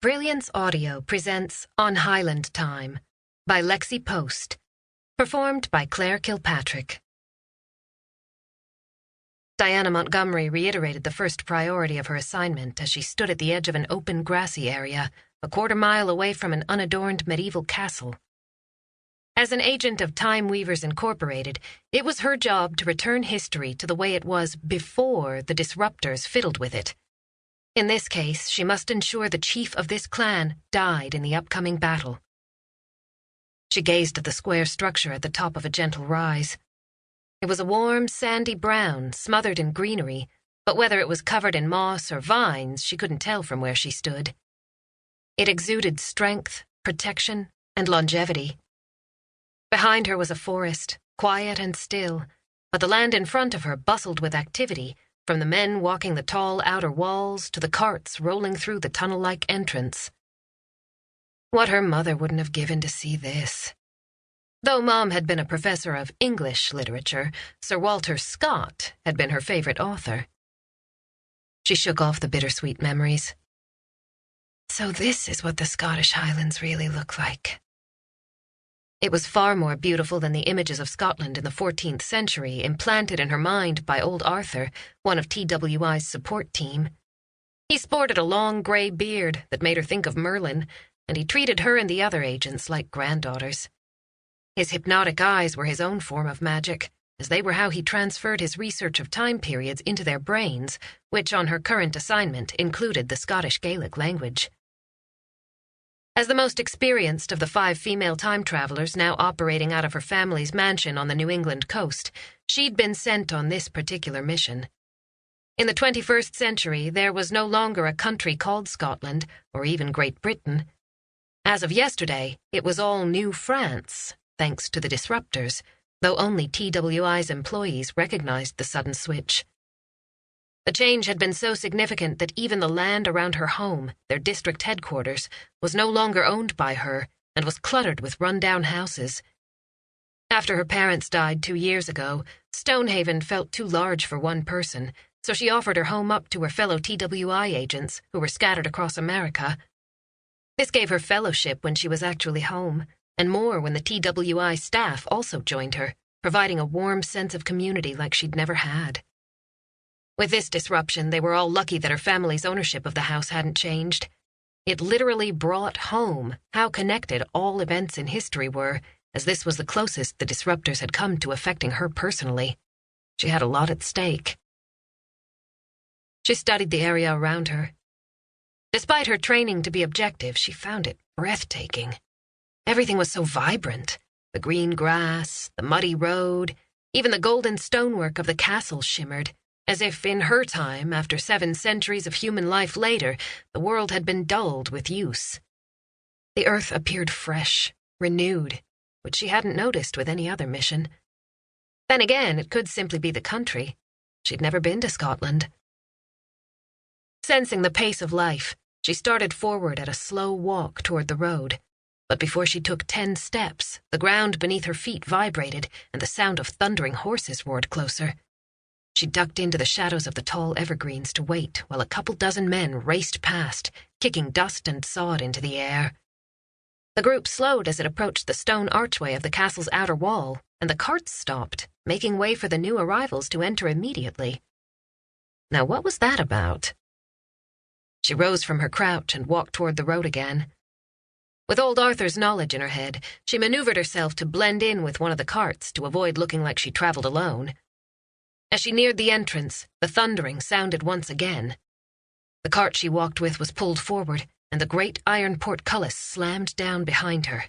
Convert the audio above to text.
Brilliance Audio presents On Highland Time by Lexi Post, performed by Claire Kilpatrick. Diana Montgomery reiterated the first priority of her assignment as she stood at the edge of an open grassy area, a quarter-mile away from an unadorned medieval castle. As an agent of Time Weavers Incorporated, it was her job to return history to the way it was before the disruptors fiddled with it. In this case, she must ensure the chief of this clan died in the upcoming battle. She gazed at the square structure at the top of a gentle rise. It was a warm, sandy brown, smothered in greenery, but whether it was covered in moss or vines, she couldn't tell from where she stood. It exuded strength, protection, and longevity. Behind her was a forest, quiet and still, but the land in front of her bustled with activity, from the men walking the tall outer walls to the carts rolling through the tunnel-like entrance. What her mother wouldn't have given to see this. Though Mom had been a professor of English literature, Sir Walter Scott had been her favorite author. She shook off the bittersweet memories. So this is what the Scottish Highlands really look like. It was far more beautiful than the images of Scotland in the 14th century implanted in her mind by old Arthur, one of TWI's support team. He sported a long grey beard that made her think of Merlin, and he treated her and the other agents like granddaughters. His hypnotic eyes were his own form of magic, as they were how he transferred his research of time periods into their brains, which on her current assignment included the Scottish Gaelic language. As the most experienced of the 5 female time travelers now operating out of her family's mansion on the New England coast, she'd been sent on this particular mission. In the 21st century, there was no longer a country called Scotland, or even Great Britain. As of yesterday, it was all New France, thanks to the disruptors, though only TWI's employees recognized the sudden switch. The change had been so significant that even the land around her home, their district headquarters, was no longer owned by her and was cluttered with run-down houses. After her parents died 2 years ago, Stonehaven felt too large for one person, so she offered her home up to her fellow TWI agents who were scattered across America. This gave her fellowship when she was actually home, and more when the TWI staff also joined her, providing a warm sense of community like she'd never had. With this disruption, they were all lucky that her family's ownership of the house hadn't changed. It literally brought home how connected all events in history were, as this was the closest the disruptors had come to affecting her personally. She had a lot at stake. She studied the area around her. Despite her training to be objective, she found it breathtaking. Everything was so vibrant. The green grass, the muddy road, even the golden stonework of the castle shimmered, as if in her time, after 7 centuries of human life later, the world had been dulled with use. The earth appeared fresh, renewed, which she hadn't noticed with any other mission. Then again, it could simply be the country. She'd never been to Scotland. Sensing the pace of life, she started forward at a slow walk toward the road. But before she took 10 steps, the ground beneath her feet vibrated and the sound of thundering horses roared closer. She ducked into the shadows of the tall evergreens to wait while a couple dozen men raced past, kicking dust and sod into the air. The group slowed as it approached the stone archway of the castle's outer wall, and the carts stopped, making way for the new arrivals to enter immediately. Now what was that about? She rose from her crouch and walked toward the road again. With old Arthur's knowledge in her head, she maneuvered herself to blend in with one of the carts to avoid looking like she traveled alone. As she neared the entrance, the thundering sounded once again. The cart she walked with was pulled forward, and the great iron portcullis slammed down behind her.